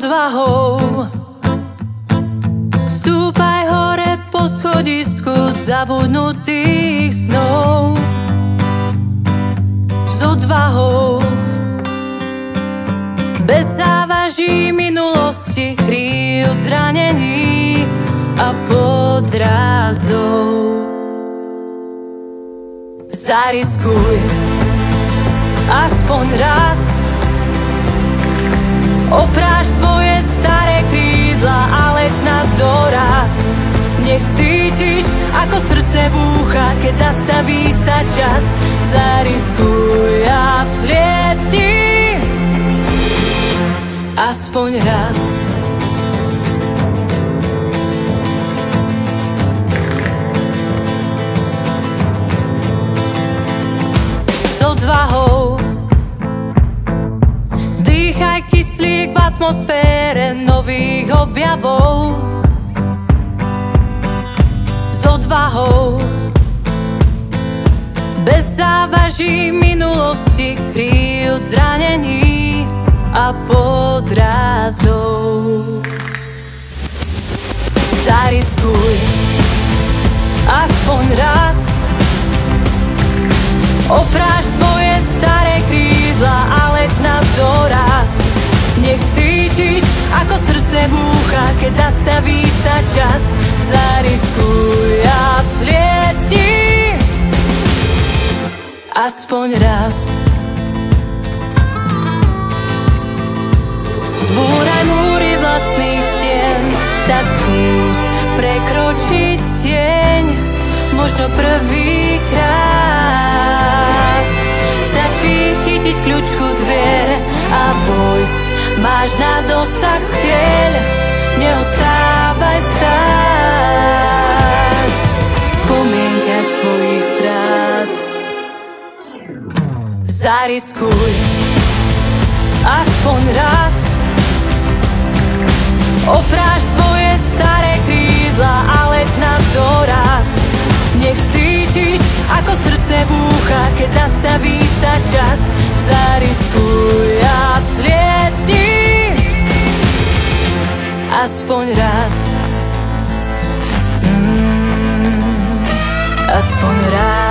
odvahou. Stúpaj hore po schodisku zabudnutých snov. S odvahou, bez závaží minulosti, kryjúc zranení a podrazov. Zariskuj aspoň raz, opráš svoje staré krídla a leť na doraz. Nech cítiš, ako srdce búcha, keď zastaví sa čas. Zariskuj a vzlietni aspoň raz. S odvahou dýchaj kyslík v atmosfére nových objavov. S odvahou, bez závaží minulosti, kryjúc zranení a podrazov. Zariskuj aspoň raz, opráš svoje staré krídla a leť na doraz. Nech cítiš, ako srdce búcha, keď zastaví sa čas. Zariskuj a vzlietni aspoň raz. Zbúraj múry vlastných stien, tak skús prekročiť tieň. Možno prvýkrát stačí chytiť kľúčku dvier a vojsť. Máš na dosah cieľ, neostávaj stáť v spomienkach svojich strát. Zariskuj aspoň raz, opráš svoje staré krídla a leť na doraz. Nech cítiš, ako srdce búcha, keď zastaví sa čas. Zariskuj a vzlietni aspoň raz. Aspoň raz.